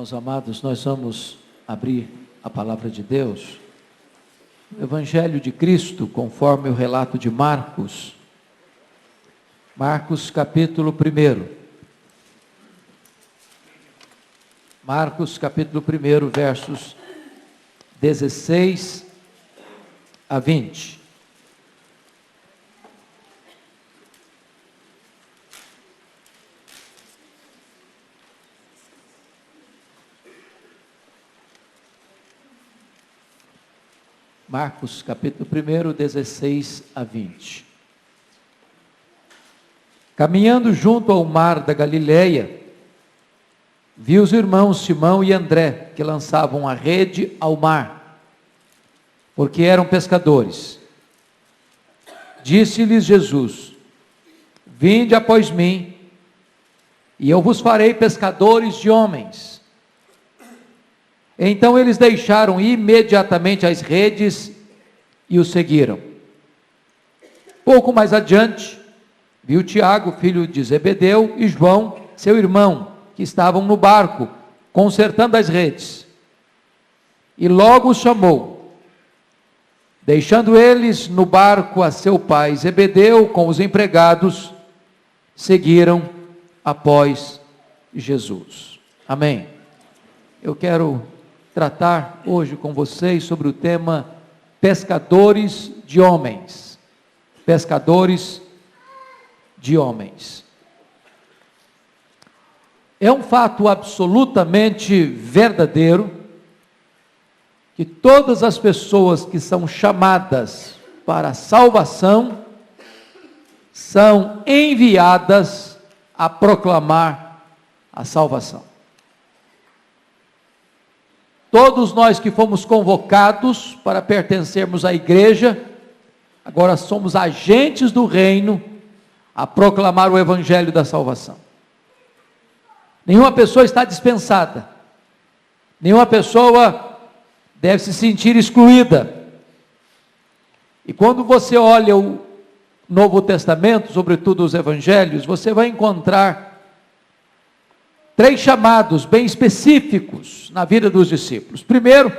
Irmãos amados, nós vamos abrir a palavra de Deus, o Evangelho de Cristo, conforme o relato de Marcos, capítulo 1. Marcos, capítulo 1, versos 16 a 20. Marcos, capítulo 1, 16 a 20. Caminhando junto ao mar da Galileia, viu os irmãos Simão e André, que lançavam a rede ao mar, porque eram pescadores. Disse-lhes Jesus: Vinde após mim, e eu vos farei pescadores de homens. Então eles deixaram imediatamente as redes e o seguiram. Pouco mais adiante, viu Tiago, filho de Zebedeu, e João, seu irmão, que estavam no barco, consertando as redes. E logo os chamou. Deixando eles no barco a seu pai Zebedeu com os empregados, seguiram após Jesus. Amém. Eu quero tratar hoje com vocês sobre o tema pescadores de homens. Pescadores de homens. É um fato absolutamente verdadeiro que todas as pessoas que são chamadas para a salvação são enviadas a proclamar a salvação. Todos nós que fomos convocados para pertencermos à igreja, agora somos agentes do reino a proclamar o evangelho da salvação. Nenhuma pessoa está dispensada, nenhuma pessoa deve se sentir excluída. E quando você olha o Novo Testamento, sobretudo os evangelhos, você vai encontrar 3 chamados bem específicos na vida dos discípulos. Primeiro,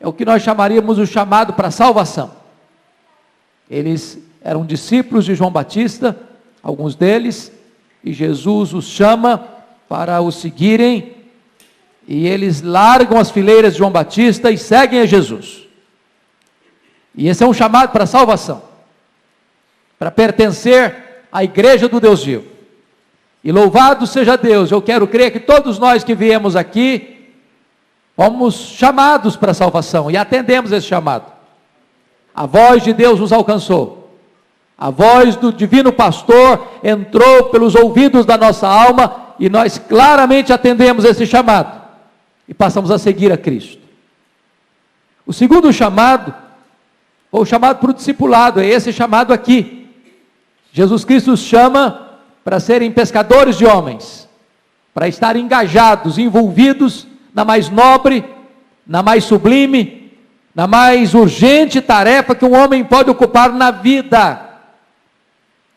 é o que nós chamaríamos o chamado para a salvação. Eles eram discípulos de João Batista, alguns deles, e Jesus os chama para o seguirem, e eles largam as fileiras de João Batista e seguem a Jesus. E esse é um chamado para a salvação, para pertencer à igreja do Deus vivo. E louvado seja Deus, eu quero crer que todos nós que viemos aqui, fomos chamados para a salvação, e atendemos esse chamado. A voz de Deus nos alcançou, a voz do divino pastor entrou pelos ouvidos da nossa alma, e nós claramente atendemos esse chamado, e passamos a seguir a Cristo. O segundo chamado, ou chamado para o discipulado, é esse chamado aqui. Jesus Cristo os chama para serem pescadores de homens, para estar engajados, envolvidos na mais nobre, na mais sublime, na mais urgente tarefa que um homem pode ocupar na vida: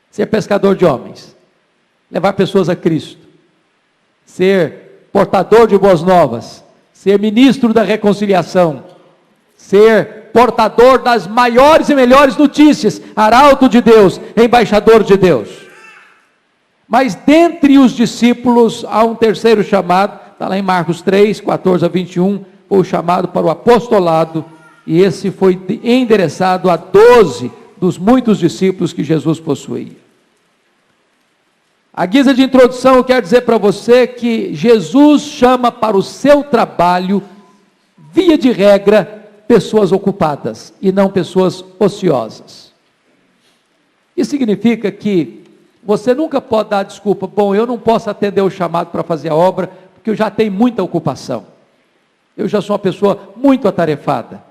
ser pescador de homens, levar pessoas a Cristo, ser portador de boas novas, ser ministro da reconciliação, ser portador das maiores e melhores notícias, arauto de Deus, embaixador de Deus. Mas dentre os discípulos há um terceiro chamado, está lá em Marcos 3, 14 a 21, foi o chamado para o apostolado, e esse foi endereçado a 12 dos muitos discípulos que Jesus possuía. A guisa de introdução, eu quero dizer para você que Jesus chama para o seu trabalho, via de regra, pessoas ocupadas, e não pessoas ociosas. Isso significa que você nunca pode dar desculpa: bom, eu não posso atender o chamado para fazer a obra, porque eu já tenho muita ocupação. Eu já sou uma pessoa muito atarefada.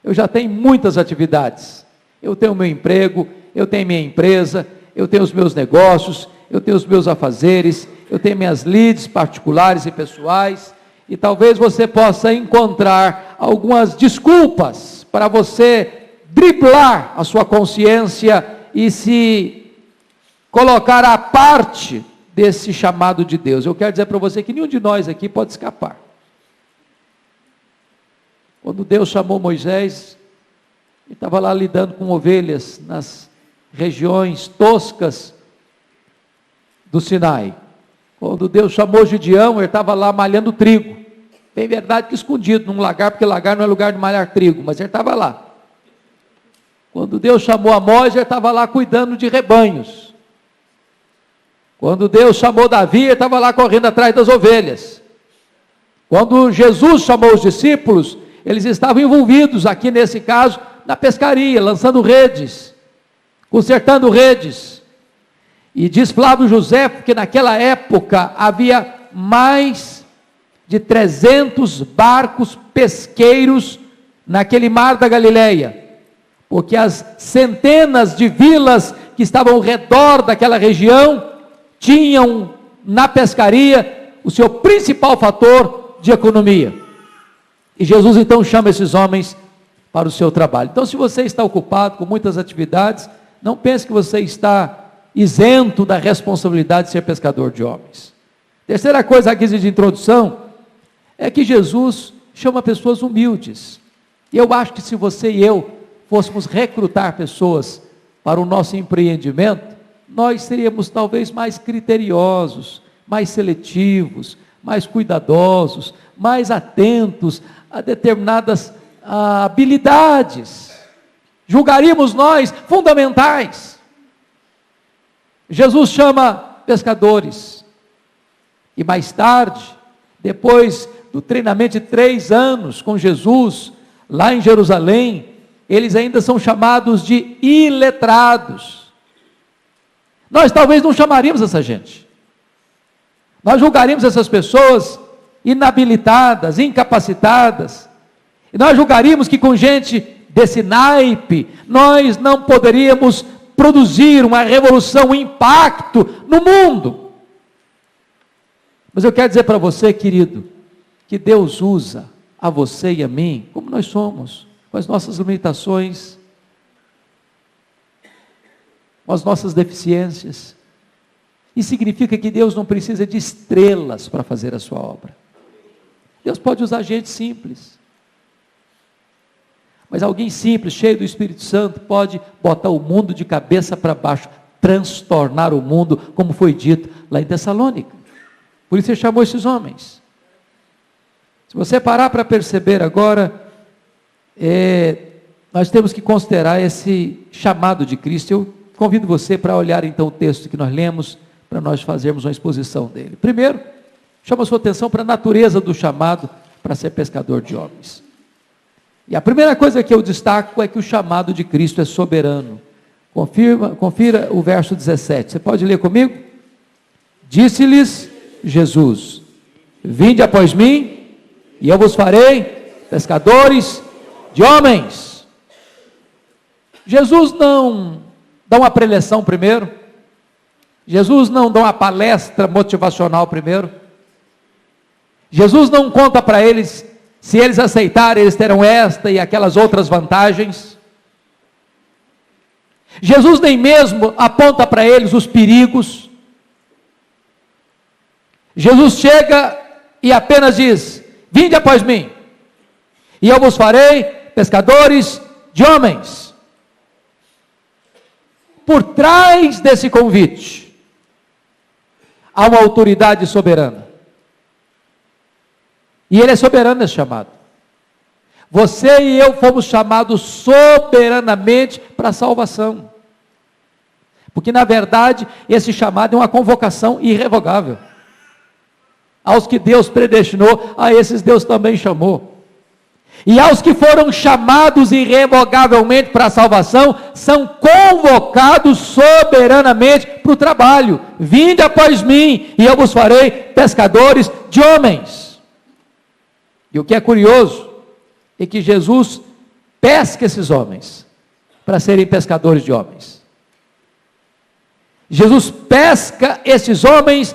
Eu já tenho muitas atividades. Eu tenho meu emprego, eu tenho minha empresa, eu tenho os meus negócios, eu tenho os meus afazeres, eu tenho minhas leads particulares e pessoais. E talvez você possa encontrar algumas desculpas para você driblar a sua consciência e se colocar à parte desse chamado de Deus. Eu quero dizer para você que nenhum de nós aqui pode escapar. Quando Deus chamou Moisés, ele estava lá lidando com ovelhas nas regiões toscas do Sinai. Quando Deus chamou Gideão, ele estava lá malhando trigo. Bem verdade que escondido num lagar, porque lagar não é lugar de malhar trigo, mas ele estava lá. Quando Deus chamou Amós, ele estava lá cuidando de rebanhos. Quando Deus chamou Davi, ele estava lá correndo atrás das ovelhas. Quando Jesus chamou os discípulos, eles estavam envolvidos, aqui nesse caso, na pescaria, lançando redes, consertando redes. E diz Flávio José que naquela época havia mais de 300 barcos pesqueiros naquele mar da Galileia, porque as centenas de vilas que estavam ao redor daquela região tinham na pescaria o seu principal fator de economia. E Jesus então chama esses homens para o seu trabalho. Então, se você está ocupado com muitas atividades, não pense que você está isento da responsabilidade de ser pescador de homens. Terceira coisa aqui de introdução é que Jesus chama pessoas humildes. E eu acho que se você e eu fôssemos recrutar pessoas para o nosso empreendimento, nós seríamos talvez mais criteriosos, mais seletivos, mais cuidadosos, mais atentos a determinadas habilidades. Julgaríamos nós fundamentais. Jesus chama pescadores. E mais tarde, depois do treinamento de 3 anos com Jesus, lá em Jerusalém, eles ainda são chamados de iletrados. Nós talvez não chamaríamos essa gente. Nós julgaríamos essas pessoas inabilitadas, incapacitadas. E nós julgaríamos que com gente desse naipe, nós não poderíamos produzir uma revolução, um impacto no mundo. Mas eu quero dizer para você, querido, que Deus usa a você e a mim, como nós somos, com as nossas limitações, com as nossas deficiências. Isso significa que Deus não precisa de estrelas para fazer a sua obra. Deus pode usar gente simples. Mas alguém simples, cheio do Espírito Santo, pode botar o mundo de cabeça para baixo, transtornar o mundo, como foi dito lá em Tessalônica. Por isso ele chamou esses homens. Se você parar para perceber agora, nós temos que considerar esse chamado de Cristo. Eu convido você para olhar então o texto que nós lemos, para nós fazermos uma exposição dele. Primeiro, chama a sua atenção para a natureza do chamado para ser pescador de homens. E a primeira coisa que eu destaco é que o chamado de Cristo é soberano. Confira o verso 17. Você pode ler comigo? Disse-lhes Jesus: vinde após mim, e eu vos farei pescadores de homens. Jesus não dá uma preleção primeiro. Jesus não dá uma palestra motivacional primeiro. Jesus não conta para eles, se eles aceitarem, eles terão esta e aquelas outras vantagens. Jesus nem mesmo aponta para eles os perigos. Jesus chega e apenas diz: vinde após mim, e eu vos farei pescadores de homens. Por trás desse convite, há uma autoridade soberana. E ele é soberano nesse chamado. Você e eu fomos chamados soberanamente para a salvação. Porque na verdade, esse chamado é uma convocação irrevogável. Aos que Deus predestinou, a esses Deus também chamou. E aos que foram chamados irrevogavelmente para a salvação, são convocados soberanamente para o trabalho. Vinde após mim, e eu vos farei pescadores de homens. E o que é curioso, é que Jesus pesca esses homens, para serem pescadores de homens. Jesus pesca esses homens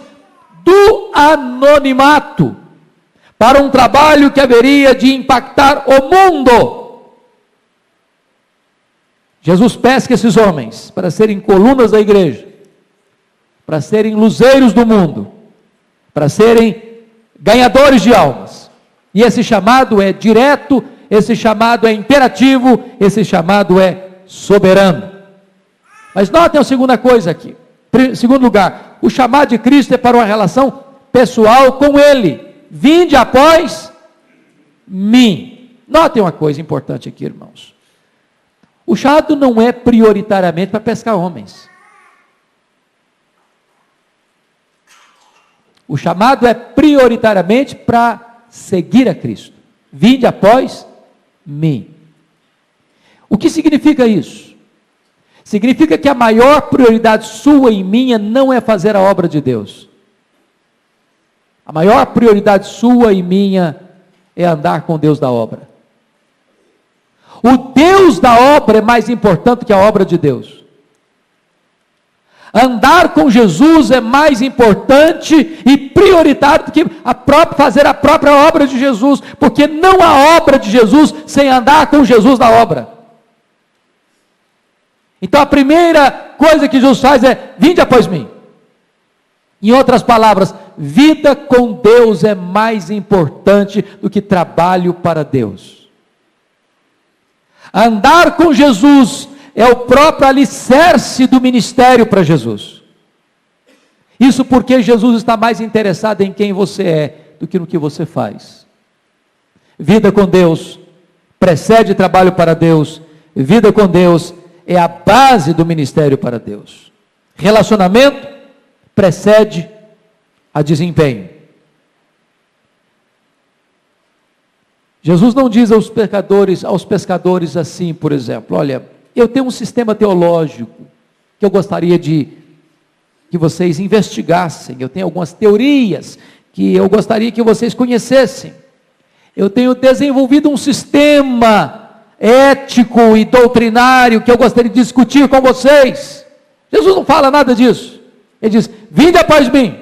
do anonimato, para um trabalho que haveria de impactar o mundo. Jesus pesca esses homens para serem colunas da igreja, para serem luzeiros do mundo, para serem ganhadores de almas. E esse chamado é direto, esse chamado é imperativo, esse chamado é soberano. Mas notem a segunda coisa aqui. Segundo lugar, o chamado de Cristo é para uma relação pessoal com Ele. Vinde após mim. Notem uma coisa importante aqui, irmãos. O chamado não é prioritariamente para pescar homens. O chamado é prioritariamente para seguir a Cristo. Vinde após mim. O que significa isso? Significa que a maior prioridade sua e minha não é fazer a obra de Deus. A maior prioridade sua e minha é andar com Deus da obra. O Deus da obra é mais importante que a obra de Deus. Andar com Jesus é mais importante e prioritário do que fazer a própria obra de Jesus, porque não há obra de Jesus sem andar com Jesus na obra. Então a primeira coisa que Jesus faz é: vinde após mim. Em outras palavras, vida com Deus é mais importante do que trabalho para Deus. Andar com Jesus é o próprio alicerce do ministério para Jesus. Isso porque Jesus está mais interessado em quem você é do que no que você faz. Vida com Deus precede trabalho para Deus. Vida com Deus é a base do ministério para Deus. Relacionamento precede a desempenho. Jesus não diz aos pescadores assim, por exemplo: olha, eu tenho um sistema teológico que eu gostaria que vocês investigassem. Eu tenho algumas teorias que eu gostaria que vocês conhecessem. Eu tenho desenvolvido um sistema ético e doutrinário que eu gostaria de discutir com vocês. Jesus não fala nada disso. Ele diz: vinde após mim,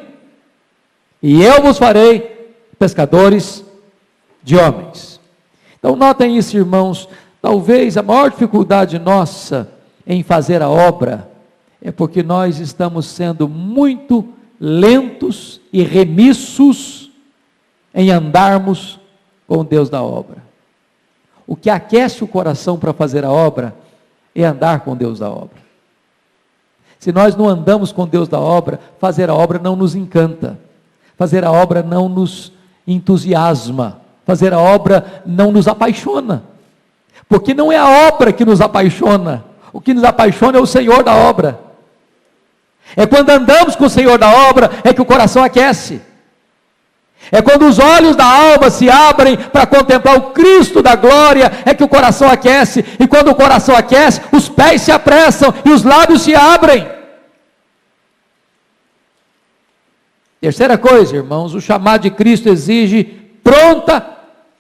e eu vos farei pescadores de homens. Então notem isso, irmãos. Talvez a maior dificuldade nossa em fazer a obra é porque nós estamos sendo muito lentos e remissos em andarmos com Deus da obra. O que aquece o coração para fazer a obra é andar com Deus da obra. Se nós não andamos com Deus da obra, fazer a obra não nos encanta, fazer a obra não nos entusiasma, fazer a obra não nos apaixona, porque não é a obra que nos apaixona, o que nos apaixona é o Senhor da obra. É quando andamos com o Senhor da obra é que o coração aquece. É quando os olhos da alma se abrem para contemplar o Cristo da glória, é que o coração aquece. E quando o coração aquece, os pés se apressam e os lábios se abrem. Terceira coisa, irmãos, o chamado de Cristo exige pronta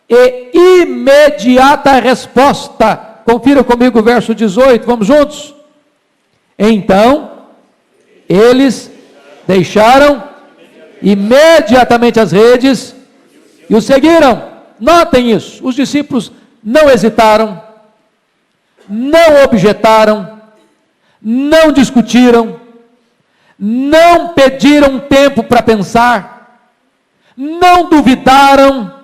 e imediata resposta. Confira comigo o verso 18, vamos juntos? Então, eles deixaram imediatamente as redes e o seguiram. Notem isso, os discípulos não hesitaram, não objetaram, não discutiram, não pediram tempo para pensar, não duvidaram,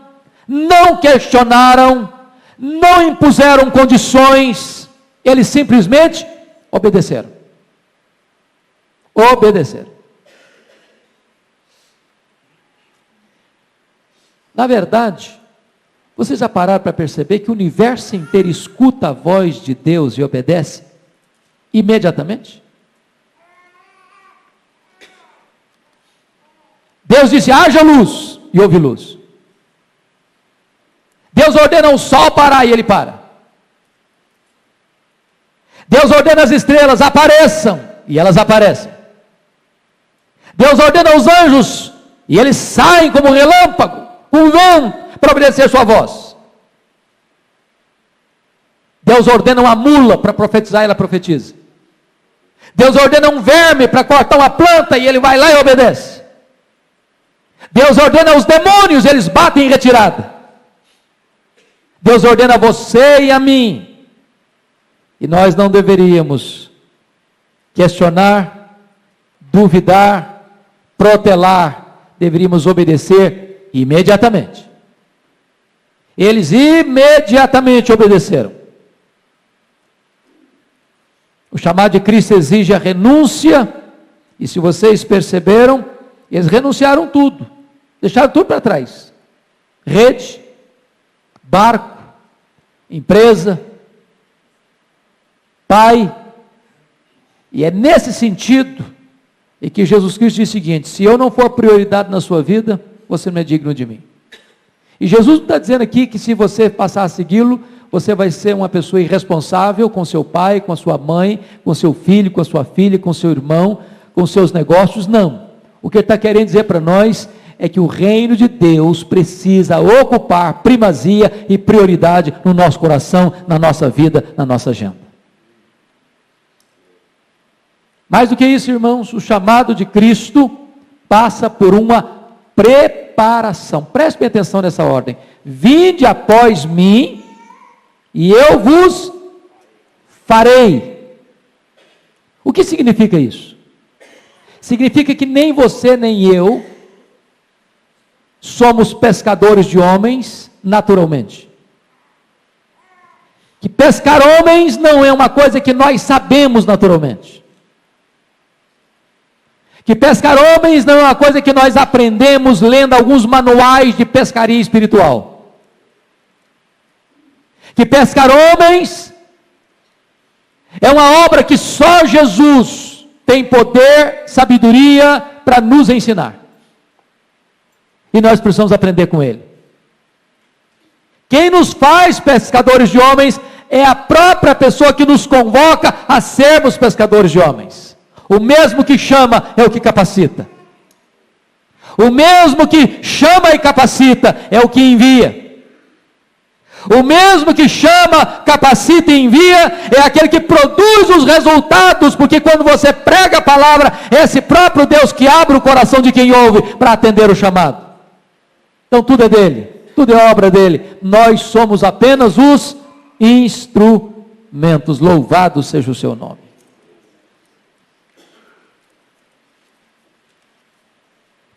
não questionaram, não impuseram condições, eles simplesmente obedeceram. Na verdade, vocês já pararam para perceber que o universo inteiro escuta a voz de Deus e obedece imediatamente? Deus disse: haja luz, e houve luz. Deus ordena o sol parar, e ele para. Deus ordena as estrelas apareçam, e elas aparecem. Deus ordena os anjos, e eles saem como um relâmpago, com vento, para obedecer sua voz. Deus ordena uma mula para profetizar, e ela profetiza. Deus ordena um verme para cortar uma planta, e ele vai lá e obedece. Deus ordena os demônios, eles batem em retirada. Deus ordena a você e a mim, e nós não deveríamos questionar, duvidar, protelar, deveríamos obedecer imediatamente. Eles imediatamente obedeceram. O chamado de Cristo exige a renúncia, e se vocês perceberam, eles renunciaram tudo, deixaram tudo para trás: rede, barco, empresa, pai. E é nesse sentido em que Jesus Cristo diz o seguinte: se eu não for prioridade na sua vida, você não é digno de mim. E Jesus está dizendo aqui que se você passar a segui-lo, você vai ser uma pessoa irresponsável com seu pai, com a sua mãe, com seu filho, com a sua filha, com seu irmão, com seus negócios. Não. O que ele está querendo dizer para nós é que o reino de Deus precisa ocupar primazia e prioridade no nosso coração, na nossa vida, na nossa agenda. Mais do que isso, irmãos, o chamado de Cristo passa por uma preparação. Prestem atenção nessa ordem: vinde após mim, e eu vos farei. O que significa isso? Significa que nem você nem eu somos pescadores de homens naturalmente. Que pescar homens não é uma coisa que nós sabemos naturalmente. Que pescar homens não é uma coisa que nós aprendemos lendo alguns manuais de pescaria espiritual. Que pescar homens é uma obra que só Jesus tem poder, sabedoria para nos ensinar. E nós precisamos aprender com Ele. Quem nos faz pescadores de homens é a própria pessoa que nos convoca a sermos pescadores de homens. O mesmo que chama é o que capacita. O mesmo que chama e capacita é o que envia. O mesmo que chama, capacita e envia é aquele que produz os resultados, porque quando você prega a palavra, é esse próprio Deus que abre o coração de quem ouve para atender o chamado. Então tudo é dele, tudo é obra dele. Nós somos apenas os instrumentos. Louvado seja o seu nome.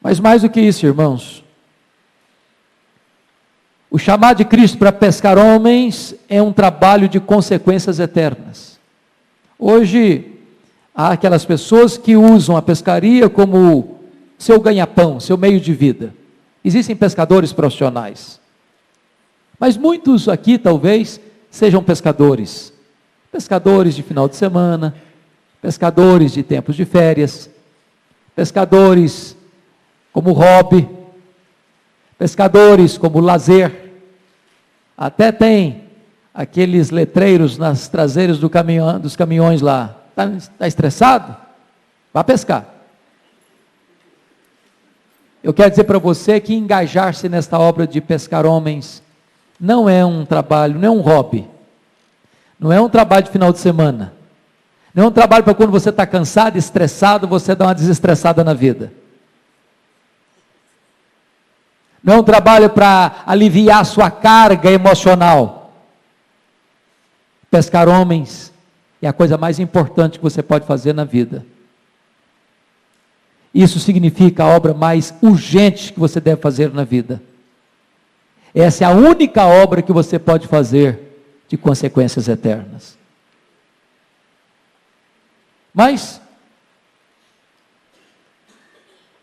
Mas mais do que isso, irmãos, o chamado de Cristo para pescar homens é um trabalho de consequências eternas. Hoje, há aquelas pessoas que usam a pescaria como seu ganha-pão, seu meio de vida. Existem pescadores profissionais. Mas muitos aqui, talvez, sejam pescadores. Pescadores de final de semana, pescadores de tempos de férias, pescadores como hobby, pescadores como lazer. Até tem aqueles letreiros nas traseiras dos caminhões lá. Está estressado? Vá pescar. Eu quero dizer para você que engajar-se nesta obra de pescar homens não é um trabalho, não é um hobby. Não é um trabalho de final de semana. Não é um trabalho para quando você está cansado, estressado, você dá uma desestressada na vida. Não é um trabalho para aliviar a sua carga emocional. Pescar homens é a coisa mais importante que você pode fazer na vida. Isso significa a obra mais urgente que você deve fazer na vida. Essa é a única obra que você pode fazer de consequências eternas. Mas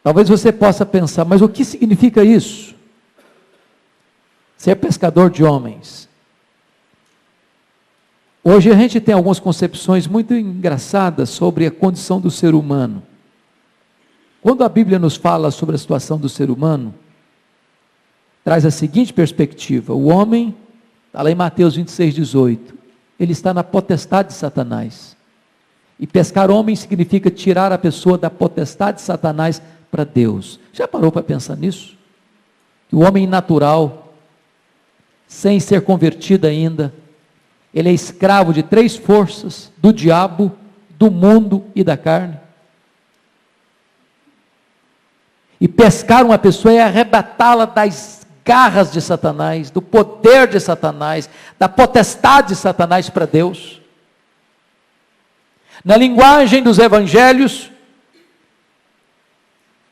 talvez você possa pensar, mas o que significa isso? Ser pescador de homens. Hoje a gente tem algumas concepções muito engraçadas sobre a condição do ser humano. Quando a Bíblia nos fala sobre a situação do ser humano, traz a seguinte perspectiva: o homem, está lá em Mateus 26:18, ele está na potestade de Satanás. E pescar homem significa tirar a pessoa da potestade de Satanás para Deus. Já parou para pensar nisso? Que o homem natural, sem ser convertido ainda, ele é escravo de 3 forças: do diabo, do mundo e da carne. E pescar uma pessoa é arrebatá-la das garras de Satanás, do poder de Satanás, da potestade de Satanás para Deus. Na linguagem dos evangelhos,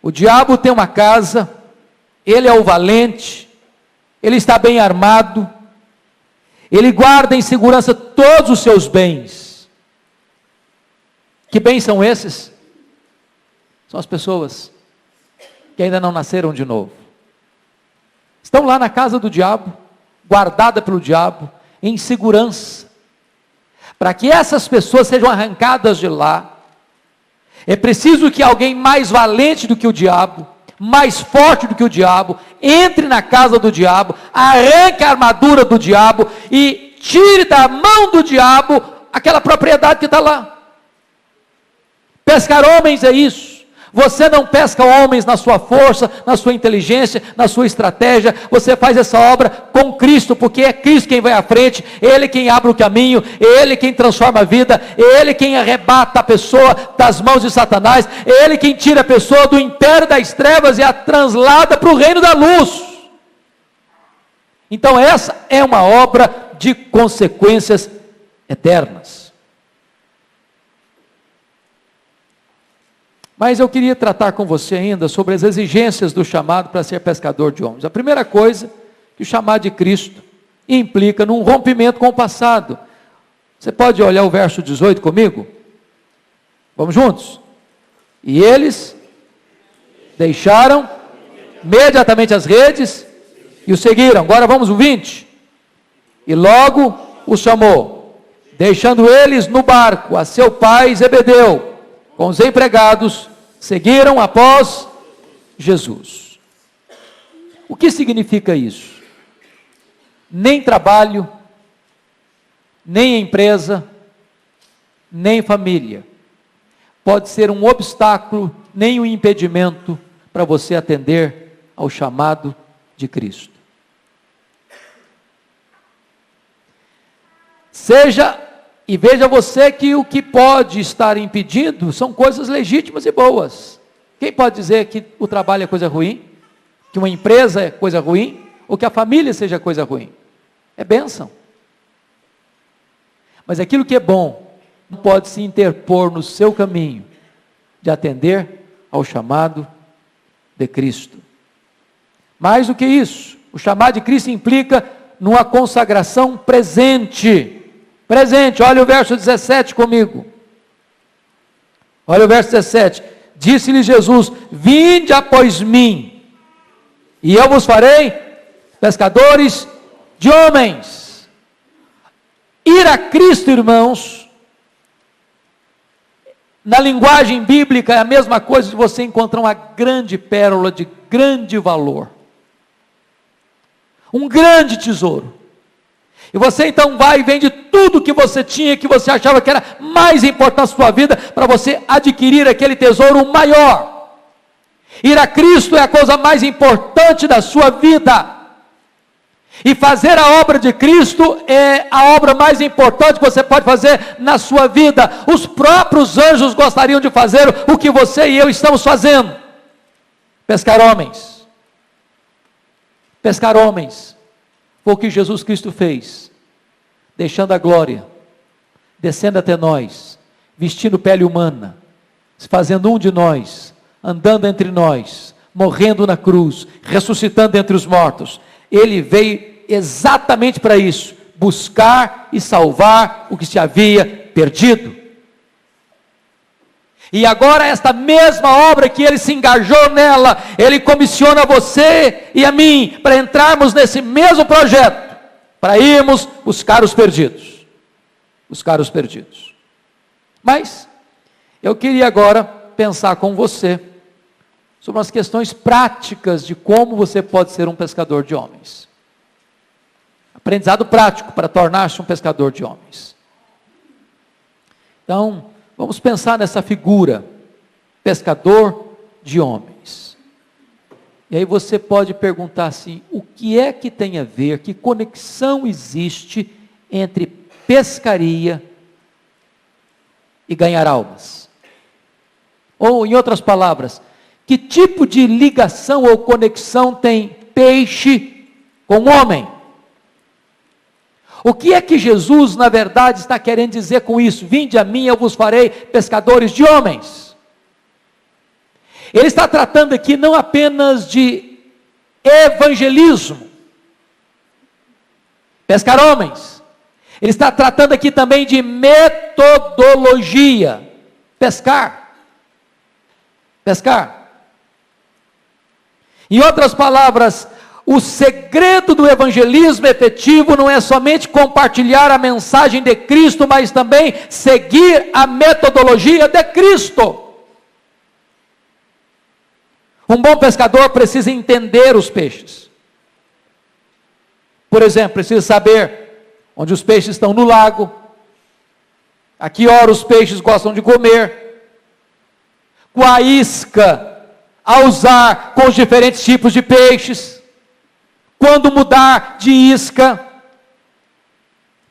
o diabo tem uma casa, ele é o valente, ele está bem armado, ele guarda em segurança todos os seus bens. Que bens são esses? São as pessoas que ainda não nasceram de novo. Estão lá na casa do diabo, guardada pelo diabo, em segurança. Para que essas pessoas sejam arrancadas de lá, é preciso que alguém mais valente do que o diabo, mais forte do que o diabo, entre na casa do diabo, arranque a armadura do diabo e tire da mão do diabo aquela propriedade que está lá. Pescar homens é isso. Você não pesca homens na sua força, na sua inteligência, na sua estratégia. Você faz essa obra com Cristo, porque é Cristo quem vai à frente, Ele quem abre o caminho, Ele quem transforma a vida, Ele quem arrebata a pessoa das mãos de Satanás, Ele quem tira a pessoa do império das trevas e a translada para o reino da luz. Então essa é uma obra de consequências eternas. Mas eu queria tratar com você ainda sobre as exigências do chamado para ser pescador de homens. A primeira coisa que o chamado de Cristo implica num rompimento com o passado. Você pode olhar o verso 18 comigo? Vamos juntos? E eles deixaram imediatamente as redes e o seguiram. Agora vamos o 20. E logo o chamou, deixando eles no barco a seu pai Zebedeu, com os empregados, seguiram após Jesus. O que significa isso? Nem trabalho, nem empresa, nem família pode ser um obstáculo, nem um impedimento para você atender ao chamado de Cristo. E veja você que o que pode estar impedindo são coisas legítimas e boas. Quem pode dizer que o trabalho é coisa ruim? Que uma empresa é coisa ruim? Ou que a família seja coisa ruim? É bênção. Mas aquilo que é bom não pode se interpor no seu caminho de atender ao chamado de Cristo. Mais do que isso, o chamado de Cristo implica numa consagração presente. Presente, olha o verso 17 comigo. Olha o verso 17. Disse-lhe Jesus: vinde após mim, e eu vos farei pescadores de homens. Ir a Cristo, irmãos, na linguagem bíblica é a mesma coisa de você encontrar uma grande pérola de grande valor. Um grande tesouro. E você então vai e vende tudo que você tinha, que você achava que era mais importante na sua vida, para você adquirir aquele tesouro maior. Ir a Cristo é a coisa mais importante da sua vida. E fazer a obra de Cristo é a obra mais importante que você pode fazer na sua vida. Os próprios anjos gostariam de fazer o que você e eu estamos fazendo. Pescar homens. Pescar homens. Foi o que Jesus Cristo fez, deixando a glória, descendo até nós, vestindo pele humana, se fazendo um de nós, andando entre nós, morrendo na cruz, ressuscitando entre os mortos. Ele veio exatamente para isso, buscar e salvar o que se havia perdido. E agora esta mesma obra que ele se engajou nela, ele comissiona você e a mim, para entrarmos nesse mesmo projeto, para irmos buscar os perdidos. Buscar os perdidos. Mas, eu queria agora pensar com você, sobre as questões práticas de como você pode ser um pescador de homens. Aprendizado prático para tornar-se um pescador de homens. Então, vamos pensar nessa figura, pescador de homens. E aí você pode perguntar assim, o que é que tem a ver, que conexão existe entre pescaria e ganhar almas? Ou, em outras palavras, que tipo de ligação ou conexão tem peixe com homem? O que é que Jesus, na verdade, está querendo dizer com isso? Vinde a mim, eu vos farei pescadores de homens. Ele está tratando aqui não apenas de evangelismo, pescar homens. Ele está tratando aqui também de metodologia. Pescar. Em outras palavras, o segredo do evangelismo efetivo não é somente compartilhar a mensagem de Cristo, mas também seguir a metodologia de Cristo. Um bom pescador precisa entender os peixes. Por exemplo, precisa saber onde os peixes estão no lago, a que hora os peixes gostam de comer, qual a isca a usar com os diferentes tipos de peixes, quando mudar de isca.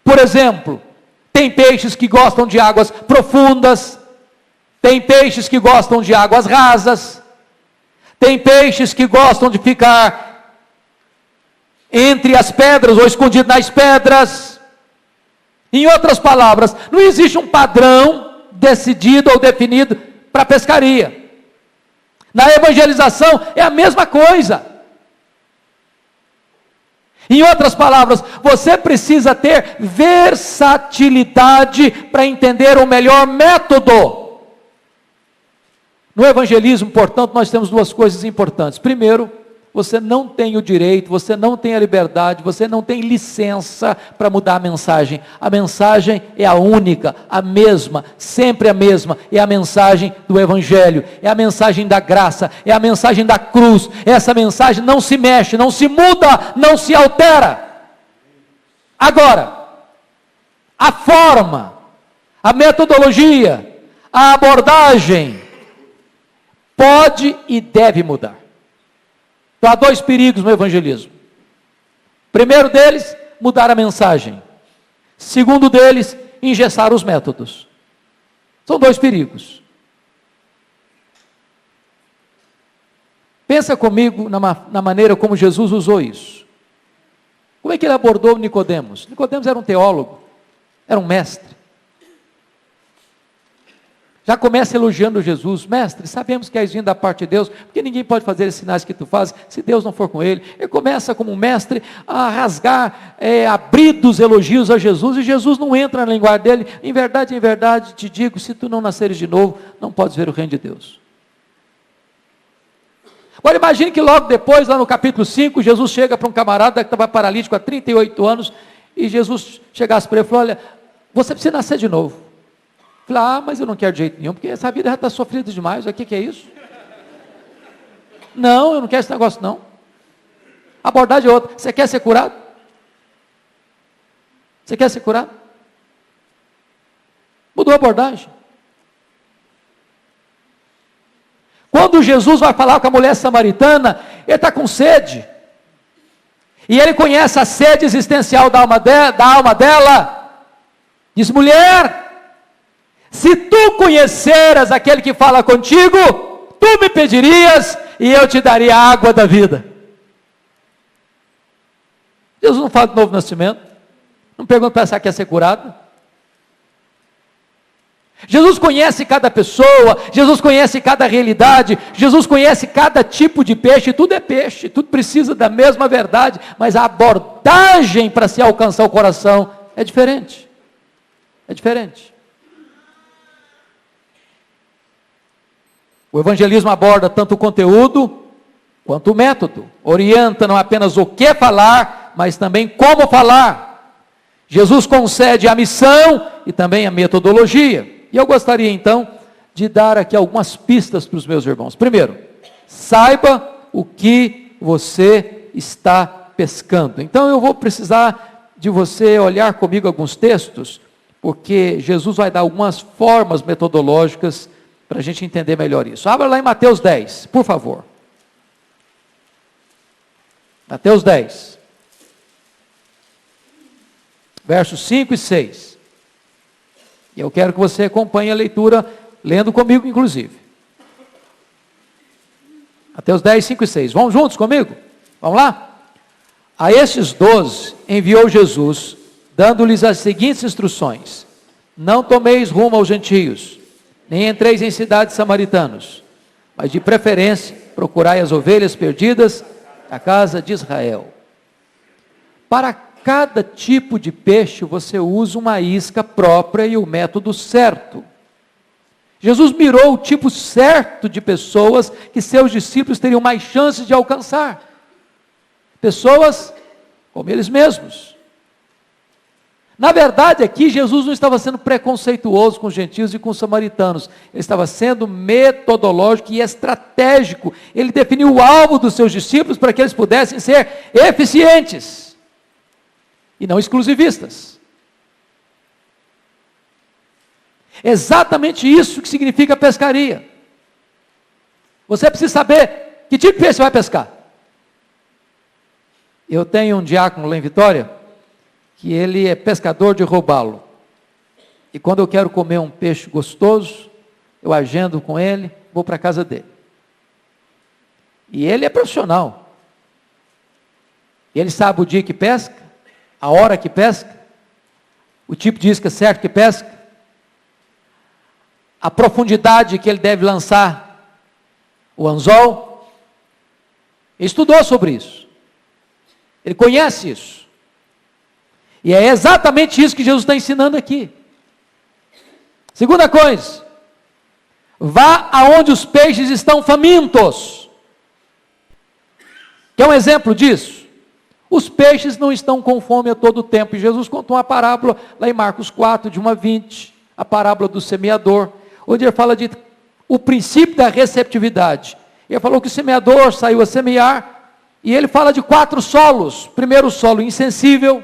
Por exemplo, tem peixes que gostam de águas profundas, tem peixes que gostam de águas rasas, tem peixes que gostam de ficar entre as pedras ou escondido nas pedras. Em outras palavras, não existe um padrão decidido ou definido para a pescaria. Na evangelização é a mesma coisa. Em outras palavras, você precisa ter versatilidade para entender o melhor método. No evangelismo, portanto, nós temos duas coisas importantes. Primeiro, você não tem o direito, você não tem a liberdade, você não tem licença para mudar a mensagem. A mensagem é a única, a mesma, sempre a mesma. É a mensagem do Evangelho, é a mensagem da graça, é a mensagem da cruz. Essa mensagem não se mexe, não se muda, não se altera. Agora, a forma, a metodologia, a abordagem, pode e deve mudar. Então há dois perigos no evangelismo. Primeiro deles, mudar a mensagem. Segundo deles, engessar os métodos. São dois perigos. Pensa comigo na maneira como Jesus usou isso. Como é que ele abordou Nicodemos? Nicodemos era um teólogo, era um mestre. Já começa elogiando Jesus: mestre, sabemos que és vindo da parte de Deus, porque ninguém pode fazer esses sinais que tu fazes, se Deus não for com ele. Ele começa como um mestre a rasgar, abrir dos elogios a Jesus, e Jesus não entra na linguagem dele. Em verdade, te digo, se tu não nasceres de novo, não podes ver o reino de Deus. Agora imagine que logo depois, lá no capítulo 5, Jesus chega para um camarada que estava paralítico há 38 anos, e Jesus chegasse para ele e falou: olha, você precisa nascer de novo. Falei: mas eu não quero de jeito nenhum, porque essa vida já está sofrida demais. O que é isso? Não, eu não quero esse negócio não. A abordagem é outra. Você quer ser curado? Você quer ser curado? Mudou a abordagem. Quando Jesus vai falar com a mulher samaritana, ele está com sede, e ele conhece a sede existencial da alma dela. Diz: mulher, se tu conheceras aquele que fala contigo, tu me pedirias e eu te daria a água da vida. Jesus não fala de novo nascimento, não pergunta para ela quer ser curado. Jesus conhece cada pessoa, Jesus conhece cada realidade, Jesus conhece cada tipo de peixe. Tudo é peixe, tudo precisa da mesma verdade, mas a abordagem para se alcançar o coração é diferente. É diferente. O evangelismo aborda tanto o conteúdo quanto o método. Orienta não apenas o que falar, mas também como falar. Jesus concede a missão e também a metodologia. E eu gostaria então de dar aqui algumas pistas para os meus irmãos. Primeiro, saiba o que você está pescando. Então eu vou precisar de você olhar comigo alguns textos, porque Jesus vai dar algumas formas metodológicas para a gente entender melhor isso. Abra lá em Mateus 10, por favor. Mateus 10. Versos 5 e 6. E eu quero que você acompanhe a leitura, lendo comigo inclusive. Mateus 10, 5 e 6. Vamos juntos comigo? Vamos lá? A estes 12 enviou Jesus, dando-lhes as seguintes instruções: não tomeis rumo aos gentios, nem entreis em cidades samaritanos, mas de preferência procurai as ovelhas perdidas da casa de Israel. Para cada tipo de peixe você usa uma isca própria e o método certo. Jesus mirou o tipo certo de pessoas que seus discípulos teriam mais chances de alcançar. Pessoas como eles mesmos. Na verdade, aqui Jesus não estava sendo preconceituoso com os gentios e com os samaritanos. Ele estava sendo metodológico e estratégico. Ele definiu o alvo dos seus discípulos para que eles pudessem ser eficientes e não exclusivistas. Exatamente isso que significa pescaria. Você precisa saber que tipo de peixe você vai pescar. Eu tenho um diácono lá em Vitória, que ele é pescador de robalo. E quando eu quero comer um peixe gostoso, eu agendo com ele, vou para a casa dele. E ele é profissional. Ele sabe o dia que pesca, a hora que pesca, o tipo de isca certo que pesca, a profundidade que ele deve lançar o anzol. Ele estudou sobre isso. Ele conhece isso. E é exatamente isso que Jesus está ensinando aqui. Segunda coisa, vá aonde os peixes estão famintos. Quer um exemplo disso? Os peixes não estão com fome a todo tempo. E Jesus contou uma parábola lá em Marcos 4, de 1 a 20, a parábola do semeador, onde ele fala de o princípio da receptividade. Ele falou que o semeador saiu a semear, e ele fala de 4 solos. Primeiro, o solo insensível,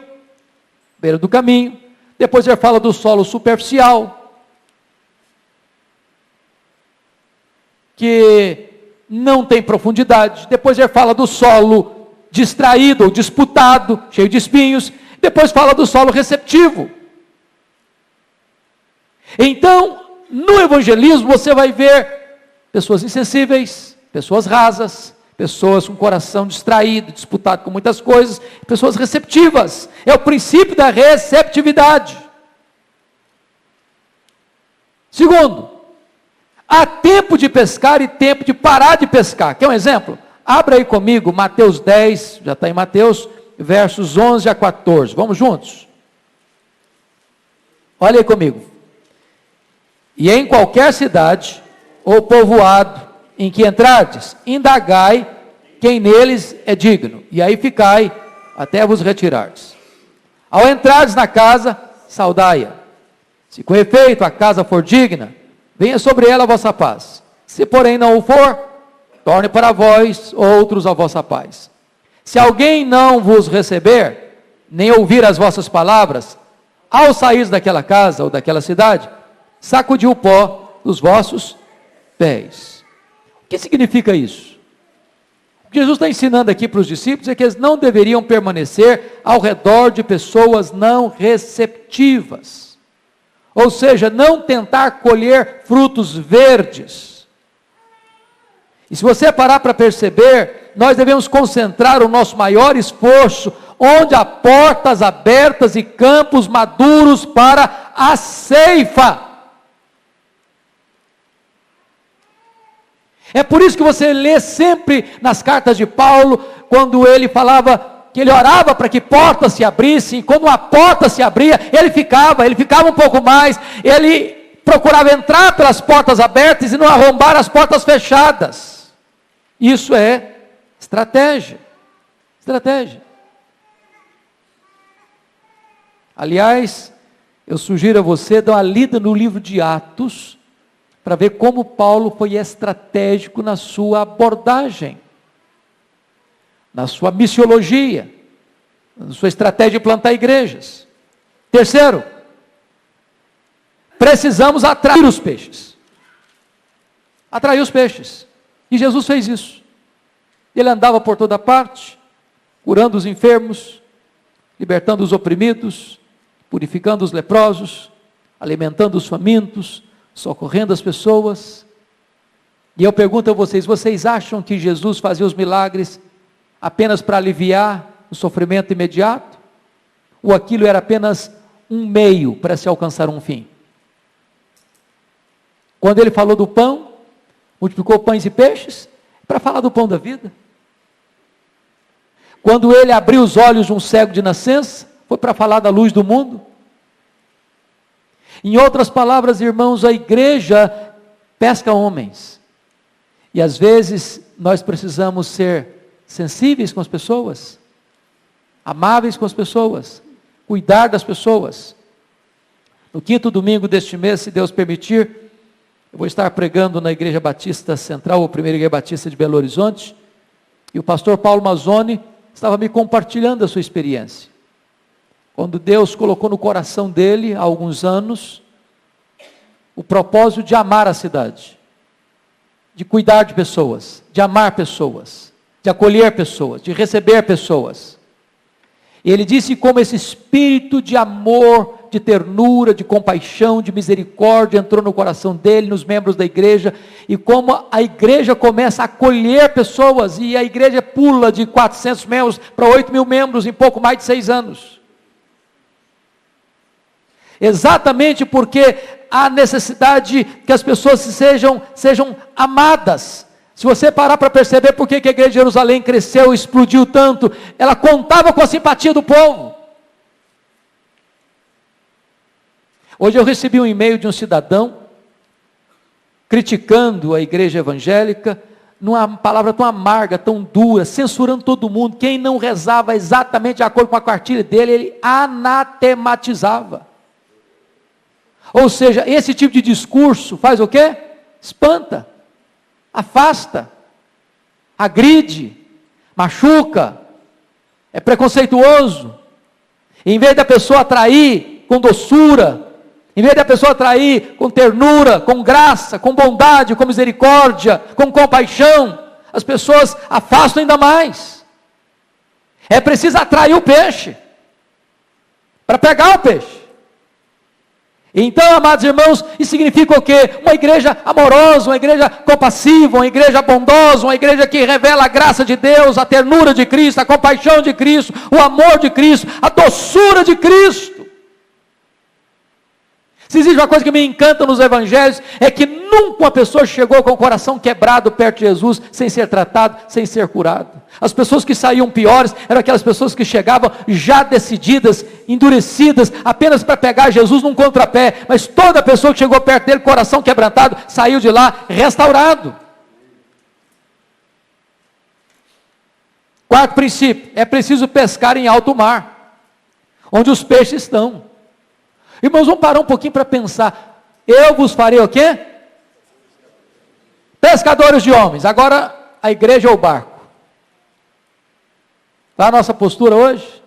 beira do caminho. Depois ele fala do solo superficial, que não tem profundidade. Depois ele fala do solo distraído ou disputado, cheio de espinhos. Depois fala do solo receptivo. Então, no evangelismo você vai ver pessoas insensíveis, pessoas rasas, pessoas com o coração distraído, disputado com muitas coisas, pessoas receptivas. É o princípio da receptividade. Segundo, há tempo de pescar e tempo de parar de pescar. Quer um exemplo? Abra aí comigo Mateus 10, já está em Mateus, versos 11 a 14. Vamos juntos? Olha aí comigo. E em qualquer cidade ou povoado em que entrardes, indagai quem neles é digno, e aí ficai até vos retirardes. Ao entrardes na casa, saudai-a. Se com efeito a casa for digna, venha sobre ela a vossa paz. Se porém não o for, torne para vós outros a vossa paz. Se alguém não vos receber, nem ouvir as vossas palavras, ao sair daquela casa ou daquela cidade, sacudi o pó dos vossos pés. O que significa isso? O que Jesus está ensinando aqui para os discípulos é que eles não deveriam permanecer ao redor de pessoas não receptivas. Ou seja, não tentar colher frutos verdes. E se você parar para perceber, nós devemos concentrar o nosso maior esforço onde há portas abertas e campos maduros para a ceifa. É por isso que você lê sempre nas cartas de Paulo, quando ele falava que ele orava para que portas se abrissem, quando uma porta se abria, ele ficava um pouco mais, ele procurava entrar pelas portas abertas e não arrombar as portas fechadas. Isso é estratégia. Estratégia. Aliás, eu sugiro a você dar uma lida no livro de Atos, para ver como Paulo foi estratégico na sua abordagem, na sua missiologia, na sua estratégia de plantar igrejas. Terceiro, precisamos atrair os peixes. Atrair os peixes. E Jesus fez isso. Ele andava por toda parte, curando os enfermos, libertando os oprimidos, purificando os leprosos, alimentando os famintos, socorrendo as pessoas. E eu pergunto a vocês, vocês acham que Jesus fazia os milagres apenas para aliviar o sofrimento imediato? Ou aquilo era apenas um meio para se alcançar um fim? Quando ele falou do pão, multiplicou pães e peixes, para falar do pão da vida. Quando ele abriu os olhos de um cego de nascença, Foi para falar da luz do mundo? Em outras palavras, irmãos, a igreja pesca homens. E às vezes nós precisamos ser sensíveis com as pessoas, amáveis com as pessoas, cuidar das pessoas. No 5º domingo deste mês, se Deus permitir, eu vou estar pregando na Igreja Batista Central, ou Primeira Igreja Batista de Belo Horizonte, e o pastor Paulo Mazzoni estava me compartilhando a sua experiência. Quando Deus colocou no coração dele, há alguns anos, o propósito de amar a cidade, de cuidar de pessoas, de amar pessoas, de acolher pessoas, de receber pessoas. E ele disse como esse espírito de amor, de ternura, de compaixão, de misericórdia entrou no coração dele, nos membros da igreja, e como a igreja começa a acolher pessoas, e a igreja pula de 400 membros para 8.000 membros em pouco mais de 6 anos. Exatamente porque há necessidade que as pessoas sejam amadas. Se você parar para perceber por que a igreja de Jerusalém cresceu, explodiu tanto, ela contava com a simpatia do povo. Hoje eu recebi um e-mail de um cidadão, criticando a igreja evangélica, numa palavra tão amarga, tão dura, censurando todo mundo. Quem não rezava exatamente de acordo com a cartilha dele, ele anatematizava. Ou seja, esse tipo de discurso faz o quê? Espanta, afasta, agride, machuca, é preconceituoso. Em vez da pessoa atrair com doçura, em vez da pessoa atrair com ternura, com graça, com bondade, com misericórdia, com compaixão, as pessoas afastam ainda mais. É preciso atrair o peixe, para pegar o peixe. Então, amados irmãos, isso significa o quê? Uma igreja amorosa, uma igreja compassiva, uma igreja bondosa, uma igreja que revela a graça de Deus, a ternura de Cristo, a compaixão de Cristo, o amor de Cristo, a doçura de Cristo. Se existe uma coisa que me encanta nos evangelhos, é que nunca uma pessoa chegou com o coração quebrado perto de Jesus, sem ser tratado, sem ser curado. As pessoas que saíam piores, eram aquelas pessoas que chegavam já decididas, endurecidas, apenas para pegar Jesus num contrapé, mas toda pessoa que chegou perto dele, coração quebrantado, saiu de lá restaurado. Quarto princípio, é preciso pescar em alto mar, onde os peixes estão. Irmãos, vamos parar um pouquinho para pensar. Eu vos farei o quê? Pescadores de homens. Agora, a igreja ou o barco? Está a nossa postura hoje?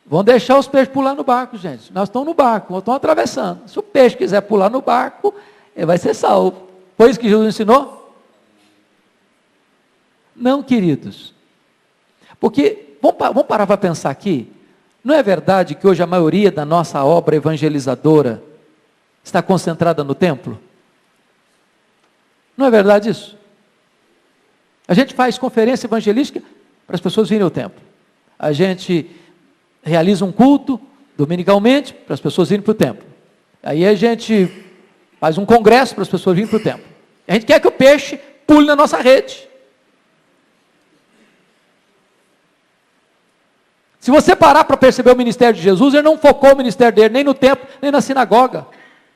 Vamos deixar os peixes pular no barco, gente. Nós estamos no barco, nós estamos atravessando. Se o peixe quiser pular no barco, ele vai ser salvo. Foi isso que Jesus ensinou? Não, queridos. Porque, vamos parar para pensar aqui. Não é verdade que hoje a maioria da nossa obra evangelizadora está concentrada no templo? Não é verdade isso? A gente faz conferência evangelística para as pessoas virem ao templo. A gente realiza um culto dominicalmente para as pessoas irem para o templo. Aí a gente faz um congresso para as pessoas virem para o templo. A gente quer que o peixe pule na nossa rede. Se você parar para perceber o ministério de Jesus, ele não focou o ministério dele nem no templo, nem na sinagoga.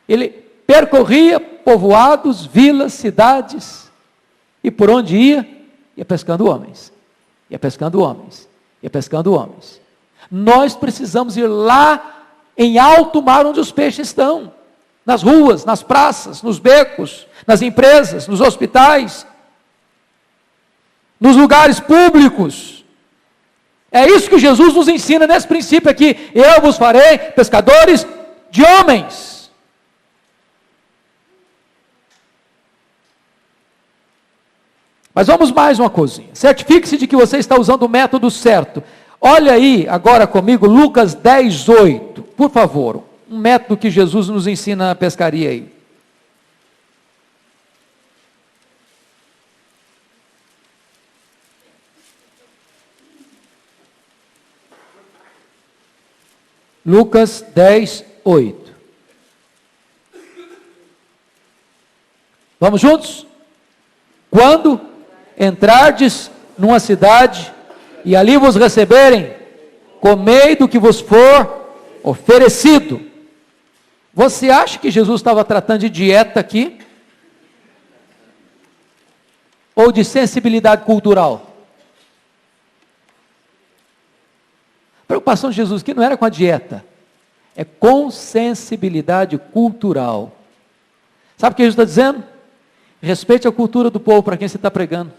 Ele percorria povoados, vilas, cidades, e por onde ia pescando homens, ia pescando homens, ia pescando homens. Nós precisamos ir lá em alto mar onde os peixes estão, nas ruas, nas praças, nos becos, nas empresas, nos hospitais, nos lugares públicos. É isso que Jesus nos ensina nesse princípio aqui. Eu vos farei pescadores de homens. Mas vamos mais uma coisinha. Certifique-se de que você está usando o método certo. Olha aí agora comigo Lucas 10:8. Por favor, um método que Jesus nos ensina na pescaria aí. Lucas 10:8. Vamos juntos? Quando entrardes numa cidade e ali vos receberem comei do que vos for oferecido. Você acha que Jesus estava tratando de dieta aqui? Ou de sensibilidade cultural? A preocupação de Jesus aqui não era com a dieta, é com sensibilidade cultural. Sabe o que Jesus está dizendo? Respeite a cultura do povo para quem você está pregando.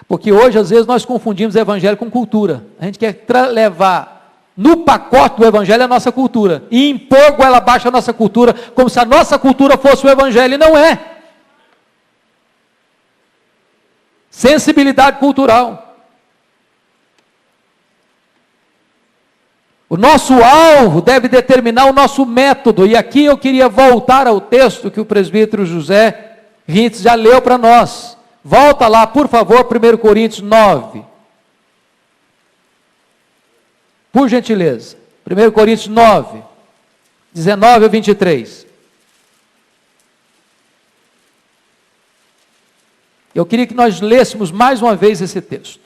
Porque hoje, às vezes, nós confundimos evangelho com cultura. A gente quer levar no pacote do evangelho a nossa cultura, e impor goela abaixo a nossa cultura, como se a nossa cultura fosse o evangelho, e não é. Sensibilidade cultural. O nosso alvo deve determinar o nosso método, e aqui eu queria voltar ao texto que o presbítero José Rintz já leu para nós. Volta lá, por favor, 1 Coríntios 9. Por gentileza. 1 Coríntios 9, 19 a 23. Eu queria que nós lêssemos mais uma vez esse texto.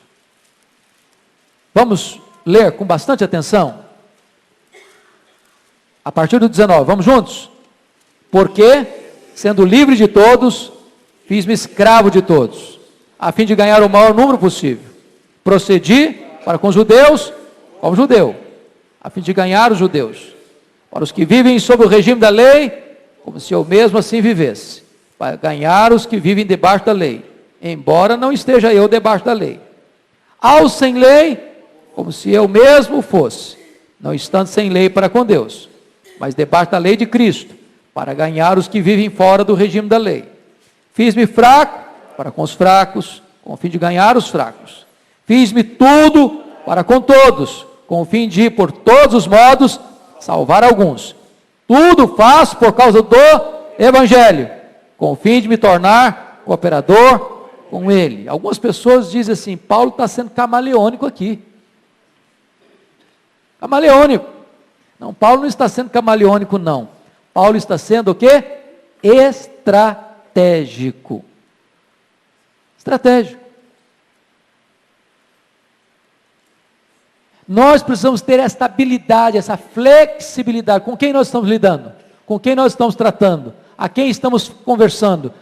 Vamos ler com bastante atenção? A partir do 19, vamos juntos? Porque, sendo livre de todos, fiz-me escravo de todos, a fim de ganhar o maior número possível. Procedi para com os judeus, como judeu, a fim de ganhar os judeus. Para os que vivem sob o regime da lei, como se eu mesmo assim vivesse. Para ganhar os que vivem debaixo da lei, embora não esteja eu debaixo da lei. Aos sem lei, como se eu mesmo fosse, não estando sem lei para com Deus, mas debaixo da lei de Cristo, para ganhar os que vivem fora do regime da lei. Fiz-me fraco para com os fracos, com o fim de ganhar os fracos. Fiz-me tudo para com todos, com o fim de, por todos os modos, salvar alguns. Tudo faço por causa do Evangelho, com o fim de me tornar cooperador com ele. Algumas pessoas dizem assim, Paulo está sendo camaleônico aqui. Camaleônico. Não, Paulo não está sendo camaleônico, não. Paulo está sendo o quê? Estratégico. Estratégico. Nós precisamos ter essa habilidade, essa flexibilidade. Com quem nós estamos lidando? Com quem nós estamos tratando? A quem estamos conversando?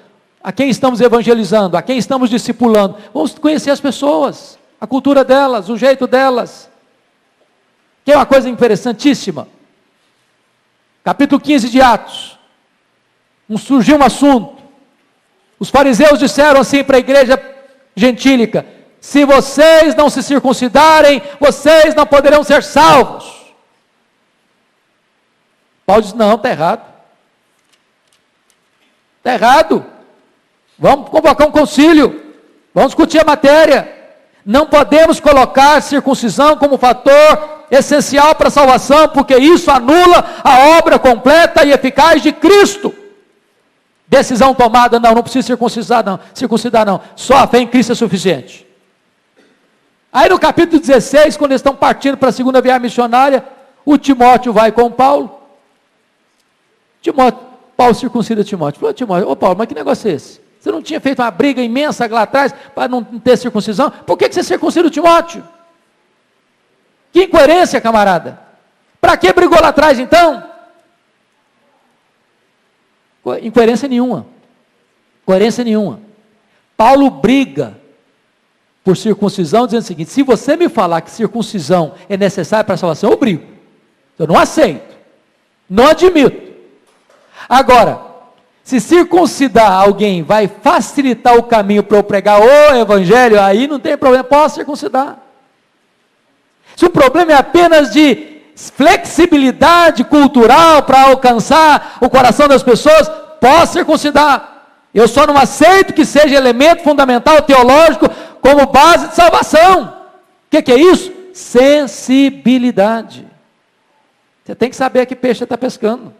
A quem estamos evangelizando? A quem estamos discipulando? Vamos conhecer as pessoas, a cultura delas, o jeito delas. Que é uma coisa interessantíssima. Capítulo 15 de Atos. Surgiu um assunto. Os fariseus disseram assim para a igreja gentílica: se vocês não se circuncidarem, vocês não poderão ser salvos. Paulo diz: não, está errado. Está errado. Vamos convocar um concílio. Vamos discutir a matéria. Não podemos colocar circuncisão como fator essencial para a salvação, porque isso anula a obra completa e eficaz de Cristo. Decisão tomada: não precisa circuncidar não, só a fé em Cristo é suficiente. Aí no capítulo 16, quando eles estão partindo para a segunda viagem missionária, o Timóteo vai com Paulo. Paulo circuncida Timóteo. Falou: Timóteo, Paulo, mas que negócio é esse? Você não tinha feito uma briga imensa lá atrás para não ter circuncisão? Por que você circuncida o Timóteo? Que incoerência, camarada. Para que brigou lá atrás então? Incoerência nenhuma. Coerência nenhuma. Paulo briga por circuncisão, dizendo o seguinte: se você me falar que circuncisão é necessária para a salvação, eu brigo. Eu não aceito. Não admito. Agora, se circuncidar alguém vai facilitar o caminho para eu pregar o evangelho, aí não tem problema, posso circuncidar. Se o problema é apenas de flexibilidade cultural para alcançar o coração das pessoas, posso circuncidar. Eu só não aceito que seja elemento fundamental teológico como base de salvação. O que é isso? Sensibilidade. Você tem que saber a que peixe você está pescando.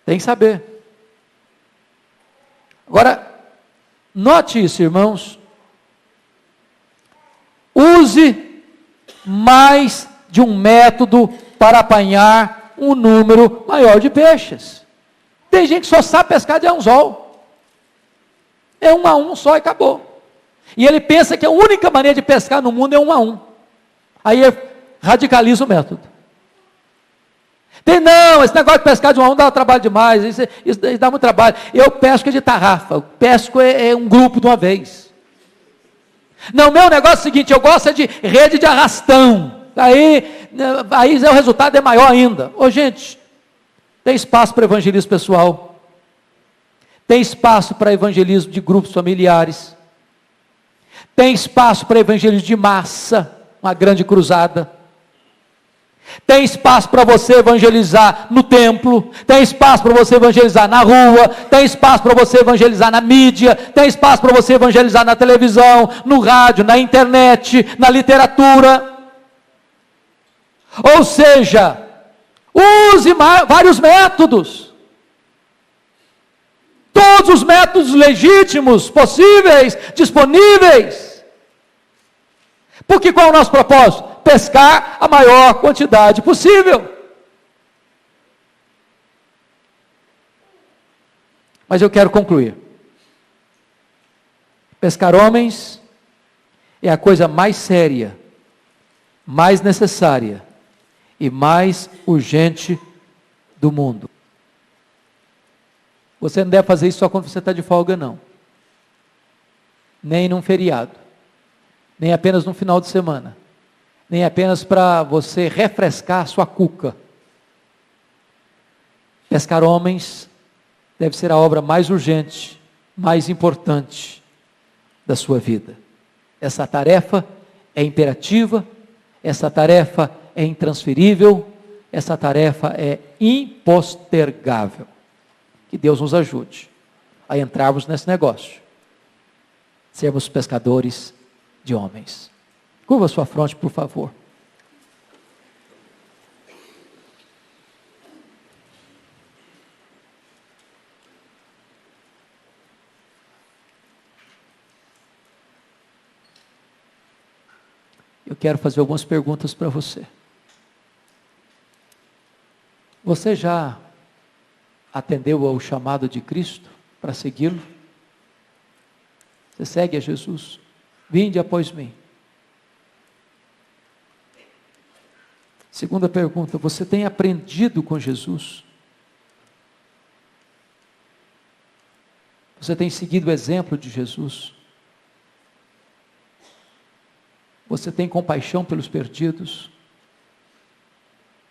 Tem que saber. Agora, note isso, irmãos. Use mais de um método para apanhar um número maior de peixes. Tem gente que só sabe pescar de anzol. É 1 a 1 só e acabou. E ele pensa que a única maneira de pescar no mundo é 1 a 1. Aí radicaliza o método. Não, esse negócio de pescar de uma dá trabalho demais, isso dá muito trabalho. Eu pesco de tarrafa, eu pesco um grupo de uma vez. Não, meu negócio é o seguinte, eu gosto de rede de arrastão. Aí o resultado é maior ainda. Ô gente, tem espaço para evangelismo pessoal, tem espaço para evangelismo de grupos familiares, tem espaço para evangelismo de massa, uma grande cruzada, tem espaço para você evangelizar no templo, tem espaço para você evangelizar na rua, tem espaço para você evangelizar na mídia, tem espaço para você evangelizar na televisão, no rádio, na internet, na literatura. Ou seja, use vários métodos, todos os métodos legítimos, possíveis, disponíveis. Porque qual é o nosso propósito? Pescar a maior quantidade possível. Mas eu quero concluir. Pescar homens é a coisa mais séria, mais necessária e mais urgente do mundo. Você não deve fazer isso só quando você está de folga, não. Nem num feriado. Nem apenas no final de semana. Nem apenas para você refrescar a sua cuca. Pescar homens deve ser a obra mais urgente, mais importante da sua vida. Essa tarefa é imperativa, essa tarefa é intransferível, essa tarefa é impostergável. Que Deus nos ajude a entrarmos nesse negócio. Sermos pescadores de homens. Curva sua fronte, por favor. Eu quero fazer algumas perguntas para você. Você já atendeu ao chamado de Cristo para segui-lo? Você segue a Jesus? Vinde após mim. Segunda pergunta, você tem aprendido com Jesus? Você tem seguido o exemplo de Jesus? Você tem compaixão pelos perdidos?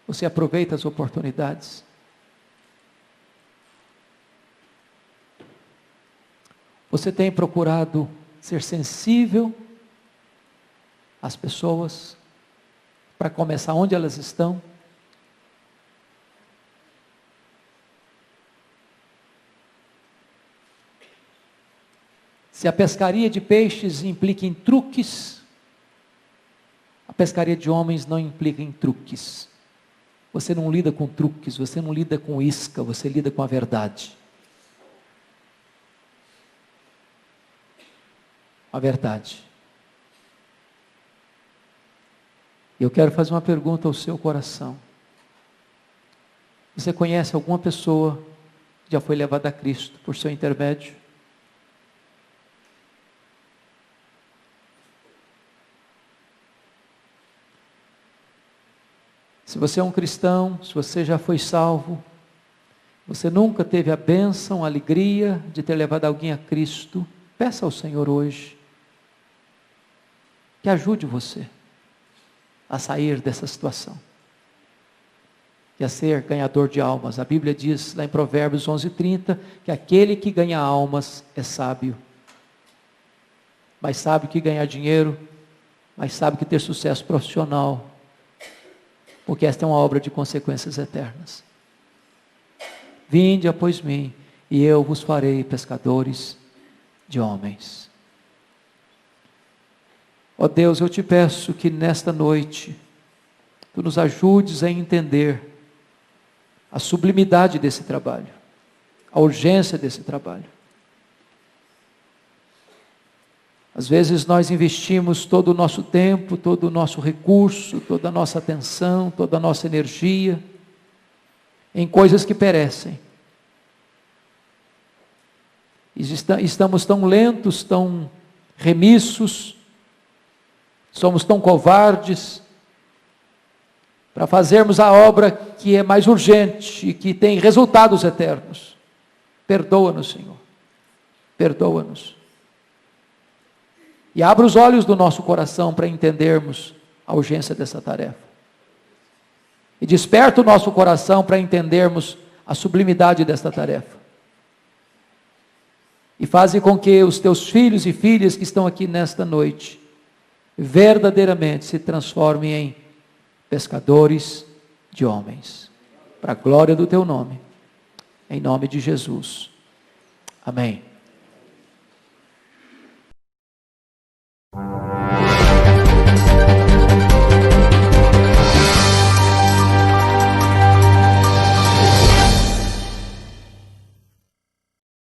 Você aproveita as oportunidades? Você tem procurado ser sensível às pessoas, para começar onde elas estão? Se a pescaria de peixes implica em truques, a pescaria de homens não implica em truques. Você não lida com truques, você não lida com isca, você lida com a verdade. A verdade. Eu quero fazer uma pergunta ao seu coração. Você conhece alguma pessoa que já foi levada a Cristo por seu intermédio? Se você é um cristão, se você já foi salvo, você nunca teve a bênção, a alegria de ter levado alguém a Cristo, peça ao Senhor hoje que ajude você a sair dessa situação e a ser ganhador de almas. A Bíblia diz lá em Provérbios 11:30 que aquele que ganha almas é sábio. Mais sábio que ganhar dinheiro, mais sábio que ter sucesso profissional, porque esta é uma obra de consequências eternas. Vinde após mim, e eu vos farei pescadores de homens. Ó Deus, eu te peço que nesta noite, Tu nos ajudes a entender a sublimidade desse trabalho, a urgência desse trabalho. Às vezes nós investimos todo o nosso tempo, todo o nosso recurso, toda a nossa atenção, toda a nossa energia em coisas que perecem. Estamos tão lentos, tão remissos, somos tão covardes, para fazermos a obra que é mais urgente e que tem resultados eternos. Perdoa-nos, Senhor. Perdoa-nos. E abra os olhos do nosso coração para entendermos a urgência dessa tarefa. E desperta o nosso coração para entendermos a sublimidade desta tarefa. E faze com que os teus filhos e filhas que estão aqui nesta noite, verdadeiramente se transformem em pescadores de homens, para a glória do teu nome, em nome de Jesus. Amém.